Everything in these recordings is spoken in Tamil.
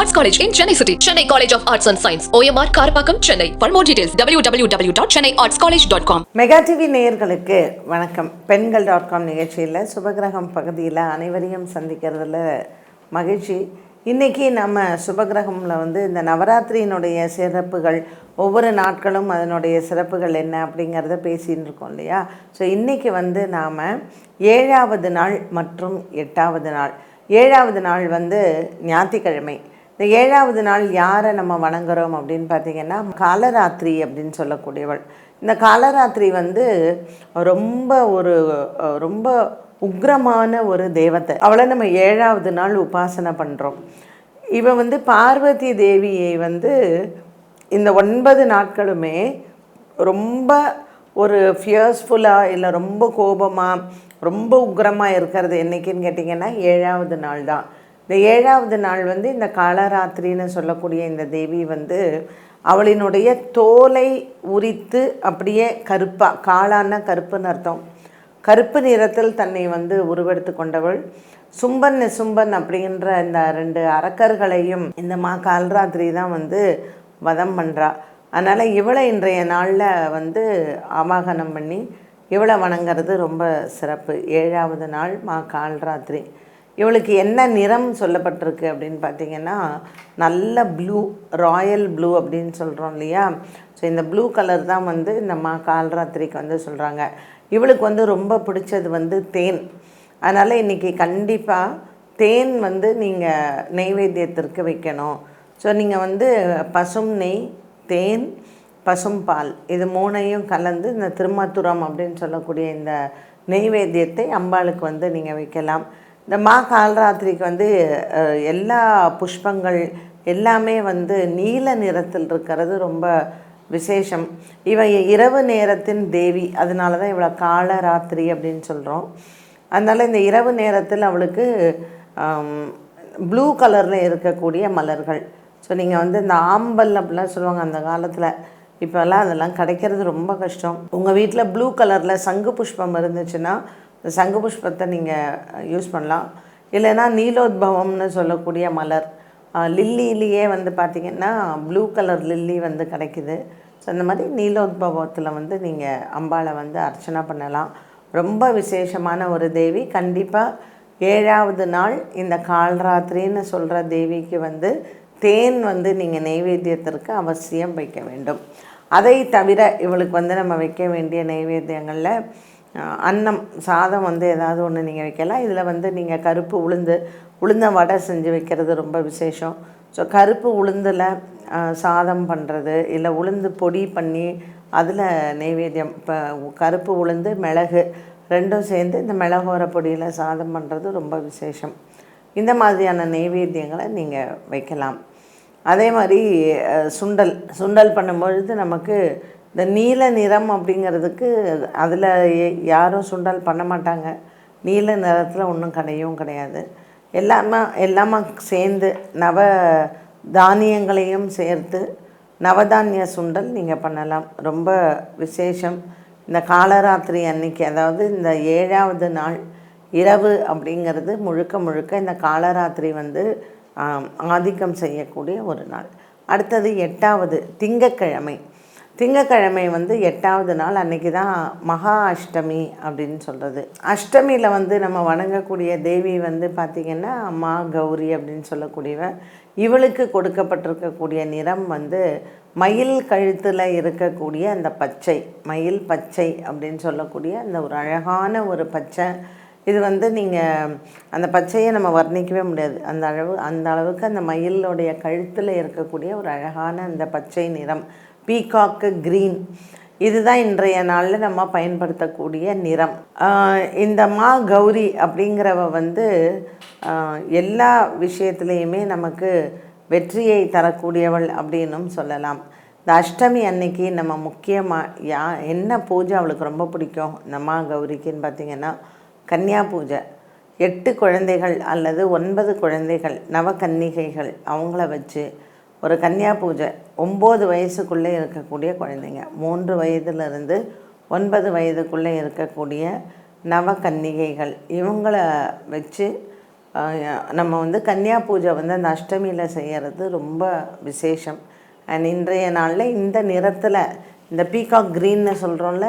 Arts College in Chennai City. Chennai College of Arts and Science. OMR Karapakam, Chennai. For more details, www.chennaiartscollege.com. Mega TV நேயர்களுக்கு வணக்கம். பெண்கள்.com நிகழ்ச்சியில் சுபகிரகம் பகுதியில் அனைவரையும் சந்திக்கிறதுல மகிழ்ச்சி. இன்றைக்கி நம்ம சுபகிரகமில் இந்த நவராத்திரியினுடைய சிறப்புகள், ஒவ்வொரு நாட்களும் அதனுடைய சிறப்புகள் என்ன அப்படிங்கிறத பேசின்னு இருக்கோம் இல்லையா. ஸோ இன்றைக்கி நாம் 7வது நாள் மற்றும் 8வது நாள். 7வது நாள் ஞாயிற்றுக்கிழமை. இந்த 7வது நாள் யாரை நம்ம வணங்குறோம் அப்படின்னு பார்த்திங்கன்னா, காலராத்திரி அப்படின்னு சொல்லக்கூடியவள். இந்த காலராத்திரி ரொம்ப உக்ரமான ஒரு தேவதை. அவளை நம்ம 7வது நாள் உபாசனை பண்ணுறோம். இவ பார்வதி தேவியை இந்த 9 நாட்களுமே ரொம்ப ஒரு ஃபியர்ஸ்ஃபுல்லாக இல்லை ரொம்ப கோபமாக ரொம்ப உக்ரமாக இருக்கிறது என்றைக்குன்னு கேட்டிங்கன்னா 7வது நாள் தான். இந்த 7வது நாள் இந்த காலராத்திரின்னு சொல்லக்கூடிய இந்த தேவி அவளினுடைய தோலை உரித்து அப்படியே கருப்பாக, காளான கருப்புன்னு அர்த்தம், கருப்பு நிறத்தில் தன்னை உருவெடுத்து கொண்டவள். சும்பன் நிசும்பன் அப்படின்ற இந்த 2 அரக்கர்களையும் இந்த காலராத்திரி தான் வதம் பண்ணுறா. அதனால் இவளை இன்றைய நாளில் ஆவாகனம் பண்ணி இவளை வணங்கிறது ரொம்ப சிறப்பு. 7வது நாள் காலராத்திரி. இவளுக்கு என்ன நிறம் சொல்லப்பட்டிருக்கு அப்படின்னு பார்த்திங்கன்னா, நல்ல ப்ளூ, ராயல் ப்ளூ அப்படின்னு சொல்கிறோம் இல்லையா. ஸோ இந்த ப்ளூ கலர் தான் இந்த காலராத்திரிக்கு சொல்கிறாங்க. இவளுக்கு ரொம்ப பிடிச்சது தேன். அதனால் இன்றைக்கி கண்டிப்பாக தேன் நீங்கள் நெய்வேத்தியத்திற்கு வைக்கணும். ஸோ நீங்கள் பசும் நெய், தேன், பசும்பால் இது 3ஐயும் கலந்து இந்த திருமத்துரம் அப்படின்னு சொல்லக்கூடிய இந்த நெய்வேத்தியத்தை அம்பாளுக்கு நீங்கள் வைக்கலாம். இந்த காலராத்திரிக்கு எல்லா புஷ்பங்கள் எல்லாமே நீல நிறத்தில் இருக்கிறது ரொம்ப விசேஷம். இரவு நேரத்தின் தேவி, அதனால தான் இவளை காலராத்திரி அப்படின்னு சொல்கிறோம். அதனால் இந்த இரவு நேரத்தில் அவளுக்கு ப்ளூ கலரில் இருக்கக்கூடிய மலர்கள். ஸோ நீங்கள் இந்த ஆம்பல் அப்படிலாம் சொல்லுவாங்க அந்த காலத்தில். இப்போல்லாம் அதெல்லாம் கிடைக்கிறது ரொம்ப கஷ்டம். உங்கள் வீட்டில் ப்ளூ கலரில் சங்கு புஷ்பம் இருந்துச்சுன்னா இந்த சங்கு புஷ்பத்தை நீங்கள் யூஸ் பண்ணலாம். இல்லைன்னா நீலோத்பவம்னு சொல்லக்கூடிய மலர், லில்லியிலேயே பார்த்திங்கன்னா ப்ளூ கலர் லில்லி கிடைக்குது. ஸோ அந்த மாதிரி நீலோத்பவத்தில் நீங்கள் அம்பாளை அர்ச்சனை பண்ணலாம். ரொம்ப விசேஷமான ஒரு தேவி. கண்டிப்பாக 7வது நாள் இந்த காலராத்திரின்னு சொல்கிற தேவிக்கு தேன் நீங்கள் நெய்வேத்தியத்திற்கு அவசியம் வைக்க வேண்டும். அதை தவிர இவளுக்கு நம்ம வைக்க வேண்டிய நெய்வேத்தியங்களில் அன்னம், சாதம் ஏதாவது ஒன்று நீங்கள் வைக்கலாம். இதில் நீங்கள் கருப்பு உளுந்த வடை செஞ்சு வைக்கிறது ரொம்ப விசேஷம். ஸோ கருப்பு உளுந்தில் சாதம் பண்ணுறது, இல்லை உளுந்து பொடி பண்ணி அதில் நெய்வேத்தியம், இப்போ கருப்பு உளுந்து மிளகு 2ம் சேர்ந்து இந்த மிளகோர பொடியில் சாதம் பண்ணுறது ரொம்ப விசேஷம். இந்த மாதிரியான நெய்வேத்தியங்களை நீங்கள் வைக்கலாம். அதே மாதிரி சுண்டல் பண்ணும்பொழுது நமக்கு இந்த நீல நிறம் அப்படிங்கிறதுக்கு அதில் யாரும் சுண்டல் பண்ண மாட்டாங்க. நீல நிறத்தில் ஒன்றும் கிடையாது. எல்லாமே சேர்ந்து நவ தானியங்களையும் சேர்த்து நவதானிய சுண்டல் நீங்கள் பண்ணலாம். ரொம்ப விசேஷம். இந்த காலராத்திரி அன்னைக்கு, அதாவது இந்த 7வது நாள் இரவு அப்படிங்கிறது முழுக்க இந்த காலராத்திரி ஆதிக்கம் செய்யக்கூடிய ஒரு நாள். அடுத்தது 8வது திங்கக்கிழமை. 8வது நாள் அன்றைக்கி தான் மகா அஷ்டமி அப்படின்னு சொல்கிறது. அஷ்டமியில் நம்ம வணங்கக்கூடிய தேவி பார்த்திங்கன்னா கௌரி அப்படின்னு சொல்லக்கூடியவ. இவளுக்கு கொடுக்கப்பட்டிருக்கக்கூடிய நிறம் மயில் கழுத்தில் இருக்கக்கூடிய அந்த பச்சை, மயில் பச்சை அப்படின்னு சொல்லக்கூடிய அந்த ஒரு அழகான ஒரு பச்சை. இது நீங்கள் அந்த பச்சையை நம்ம வர்ணிக்கவே முடியாது. அந்த அளவுக்கு அந்த மயிலுடைய கழுத்தில் இருக்கக்கூடிய ஒரு அழகான அந்த பச்சை நிறம், பீகாக்கு க்ரீன். இதுதான் இன்றைய நாளில் நம்ம பயன்படுத்தக்கூடிய நிறம். இந்த கௌரி அப்படிங்கிறவ எல்லா விஷயத்துலேயுமே நமக்கு வெற்றியை தரக்கூடியவள் அப்படின்னும் சொல்லலாம். இந்த அஷ்டமி அன்னைக்கு நம்ம முக்கியமாக என்ன பூஜை அவளுக்கு ரொம்ப பிடிக்கும் இந்த கௌரிக்குன்னு பார்த்திங்கன்னா, கன்னியா பூஜை. 8 குழந்தைகள் அல்லது 9 குழந்தைகள், நவகன்னிகைகள் அவங்கள வச்சு ஒரு கன்னியா பூஜை. 9 வயசுக்குள்ளே இருக்கக்கூடிய குழந்தைங்க, 3 வயதிலிருந்து 9 வயதுக்குள்ளே இருக்கக்கூடிய நவகன்னிகைகள், இவங்கள வச்சு நம்ம வந்து கன்னியா பூஜை வந்து அந்த அஷ்டமியில் செய்கிறது ரொம்ப விசேஷம். அண்ட் இன்றைய நாளில் இந்த நிறத்தில், இந்த பீகாக் க்ரீன்னு சொல்கிறோம்ல,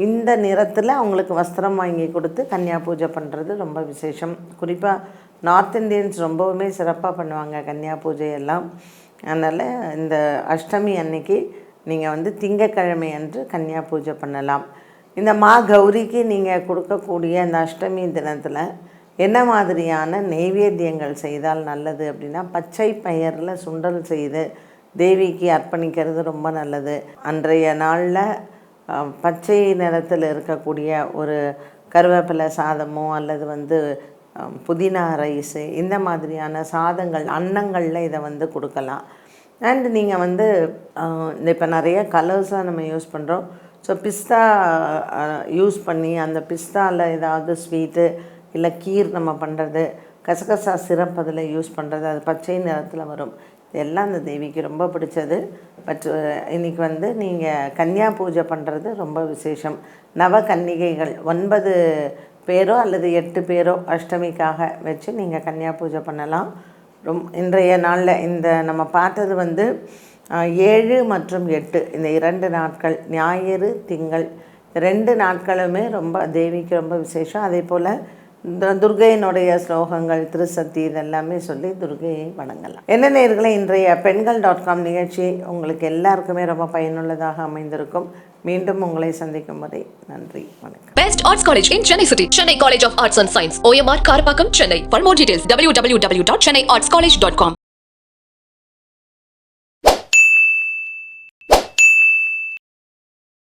இந்த நிறத்தில் அவங்களுக்கு வஸ்திரம் வாங்கி கொடுத்து கன்னியா பூஜை பண்ணுறது ரொம்ப விசேஷம். குறிப்பாக நார்த் இந்தியன்ஸ் ரொம்பவுமே சிறப்பாக பண்ணுவாங்க கன்னியா பூஜையெல்லாம். அதனால் இந்த அஷ்டமி அன்னைக்கு நீங்கள் வந்து திங்கக்கிழமை அன்று கன்னியா பூஜை பண்ணலாம். இந்த மா கௌரிக்கு நீங்கள் கொடுக்கக்கூடிய இந்த அஷ்டமி தினத்தில் என்ன மாதிரியான நெய்வேத்தியங்கள் செய்தால் நல்லது அப்படின்னா, பச்சை பயிரில் சுண்டல் செய்து தேவிக்கு அர்ப்பணிக்கிறது ரொம்ப நல்லது. அன்றைய நாளில் பச்சை நிறத்தில் இருக்கக்கூடிய ஒரு கருவேப்பிலை சாதமோ அல்லது வந்து புதினா ரைஸு, இந்த மாதிரியான சாதங்கள் அன்னங்களில் இதை வந்து கொடுக்கலாம். அண்டு நீங்கள் வந்து இப்போ நிறைய கலர்ஸாக நம்ம யூஸ் பண்ணுறோம். ஸோ பிஸ்தா யூஸ் பண்ணி அந்த பிஸ்தாவில் ஏதாவது ஸ்வீட்டு இல்லை கீர் நம்ம பண்ணுறது, கசகசா சிரப் அதில் யூஸ் பண்ணுறது, அது பச்சை நிறத்தில் வரும். இதெல்லாம் அந்த தேவிக்கு ரொம்ப பிடிச்சது. பட் இன்றைக்கி வந்து நீங்கள் கன்னியா பூஜை பண்ணுறது ரொம்ப விசேஷம். நவ கன்னிகைகள் 9 பேரோ அல்லது 8 பேரோ அஷ்டமிக்காக வச்சு நீங்கள் கன்னியா பூஜை பண்ணலாம். இன்றைய நாளில் இந்த நம்ம பார்த்தது வந்து 7 மற்றும் 8 இந்த 2 நாட்கள், ஞாயிறு திங்கள் 2 நாட்களுமே ரொம்ப தேவிக்கு ரொம்ப விசேஷம். அதே போல் துர்கையினுடைய ஸ்லோகங்கள், திருசக்தி இதெல்லாமே சொல்லி துர்கையை வணங்கலாம். என்ன நேயர்களே, இன்றைய பெண்கள்.com நிகழ்ச்சி உங்களுக்கு எல்லாருக்குமே ரொம்ப பயனுள்ளதாக அமைந்திருக்கும். மீண்டும் உங்களை சந்திக்கும் வரை நன்றி, வணக்கம். Best Arts College in Chennai City. Chennai College of Arts and Science. OMR Karpakkam, Chennai. For more details, www.chennaiartscollege.com.